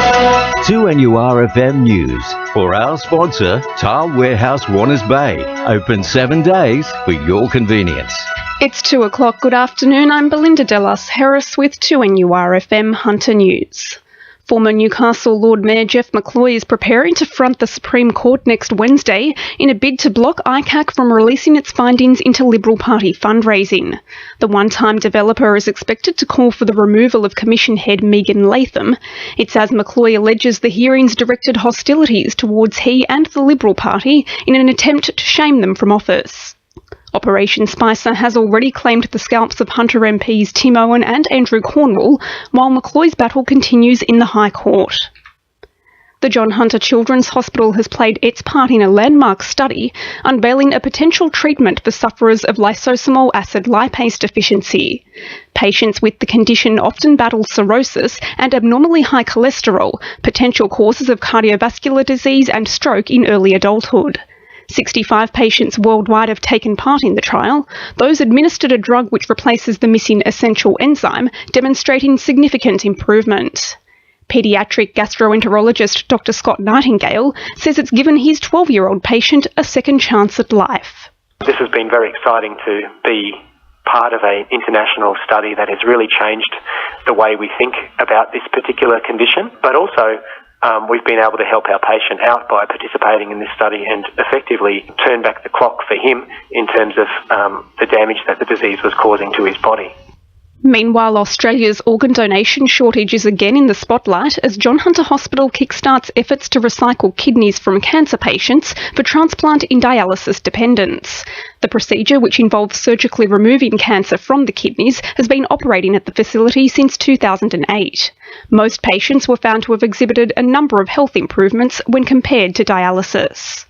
2NURFM News. For our sponsor, Tile Warehouse Warners Bay. Open 7 days for your convenience. It's 2 o'clock. Good afternoon. I'm Belinda De Lasheras with 2NURFM Hunter News. Former Newcastle Lord Mayor Jeff McCloy is preparing to front the Supreme Court next Wednesday in a bid to block ICAC from releasing its findings into Liberal Party fundraising. The one-time developer is expected to call for the removal of Commission head Megan Latham. It's as McCloy alleges the hearings directed hostilities towards he and the Liberal Party in an attempt to shame them from office. Operation Spicer has already claimed the scalps of Hunter MPs Tim Owen and Andrew Cornwall, while McCloy's battle continues in the High Court. The John Hunter Children's Hospital has played its part in a landmark study unveiling a potential treatment for sufferers of lysosomal acid lipase deficiency. Patients with the condition often battle cirrhosis and abnormally high cholesterol, potential causes of cardiovascular disease and stroke in early adulthood. 65 patients worldwide have taken part in the trial, those administered a drug which replaces the missing essential enzyme, demonstrating significant improvement. Paediatric gastroenterologist Dr. Scott Nightingale says it's given his 12-year-old patient a second chance at life. This has been very exciting to be part of an international study that has really changed the way we think about this particular condition, but also we've been able to help our patient out by participating in this study and effectively turn back the clock for him in terms of the damage that the disease was causing to his body. Meanwhile, Australia's organ donation shortage is again in the spotlight as John Hunter Hospital kickstarts efforts to recycle kidneys from cancer patients for transplant in dialysis dependents. The procedure, which involves surgically removing cancer from the kidneys, has been operating at the facility since 2008. Most patients were found to have exhibited a number of health improvements when compared to dialysis.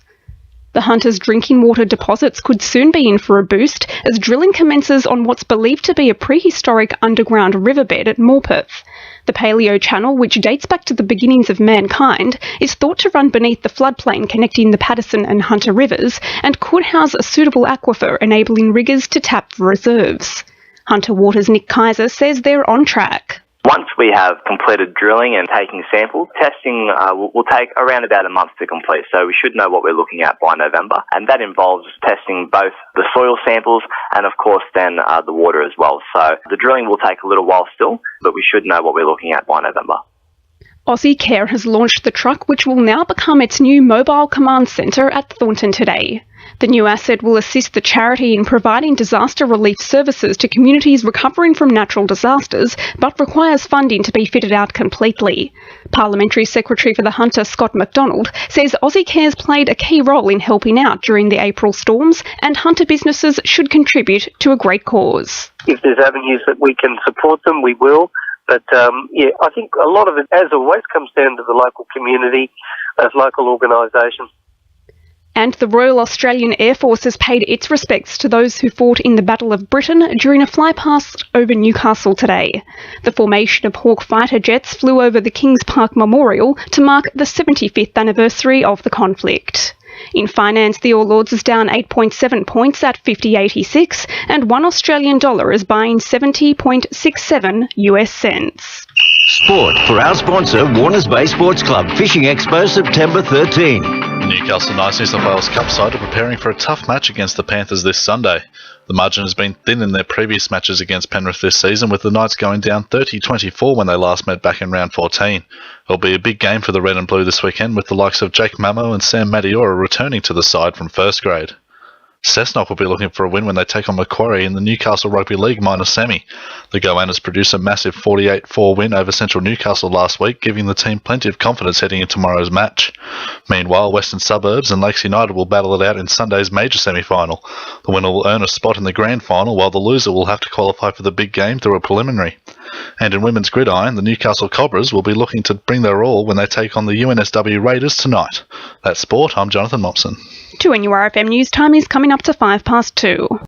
The Hunters' drinking water deposits could soon be in for a boost as drilling commences on what's believed to be a prehistoric underground riverbed at Morpeth. The Paleo Channel, which dates back to the beginnings of mankind, is thought to run beneath the floodplain connecting the Paterson and Hunter rivers and could house a suitable aquifer enabling riggers to tap for reserves. Hunter Water's Nick Kaiser says they're on track. Once we have completed drilling and taking samples, testing will take around about a month to complete, so we should know what we're looking at by November. And that involves testing both the soil samples and, of course, then the water as well. So the drilling will take a little while still, but we should know what we're looking at by November. Aussie Care has launched the truck, which will now become its new mobile command centre at Thornton today. The new asset will assist the charity in providing disaster relief services to communities recovering from natural disasters, but requires funding to be fitted out completely. Parliamentary Secretary for the Hunter, Scott MacDonald, says Aussie Care's played a key role in helping out during the April storms, and Hunter businesses should contribute to a great cause. If there's avenues that we can support them, we will. But, I think a lot of it, as always, comes down to the local community, as local organisations. And the Royal Australian Air Force has paid its respects to those who fought in the Battle of Britain during a flypast over Newcastle today. The formation of Hawk fighter jets flew over the Kings Park Memorial to mark the 75th anniversary of the conflict. In finance, the All Ords is down 8.7 points at 50.86, and $1 Australian is buying 70.67 US cents. Sport for our sponsor, Warners Bay Sports Club, Fishing Expo, September 13. The Newcastle Knights New South Wales Cup side are preparing for a tough match against the Panthers this Sunday. The margin has been thin in their previous matches against Penrith this season, with the Knights going down 30-24 when they last met back in round 14. It'll be a big game for the Red and Blue this weekend, with the likes of Jake Mamo and Sam Madiora returning to the side from first grade. Cessnock will be looking for a win when they take on Macquarie in the Newcastle Rugby League minor semi. The Goannas produced a massive 48-4 win over Central Newcastle last week, giving the team plenty of confidence heading into tomorrow's match. Meanwhile, Western Suburbs and Lakes United will battle it out in Sunday's major semi-final. The winner will earn a spot in the grand final, while the loser will have to qualify for the big game through a preliminary. And in women's gridiron, the Newcastle Cobras will be looking to bring their all when they take on the UNSW Raiders tonight. That's sport. I'm Jonathan Mopson. 2NURFM News time is coming up to 2:05.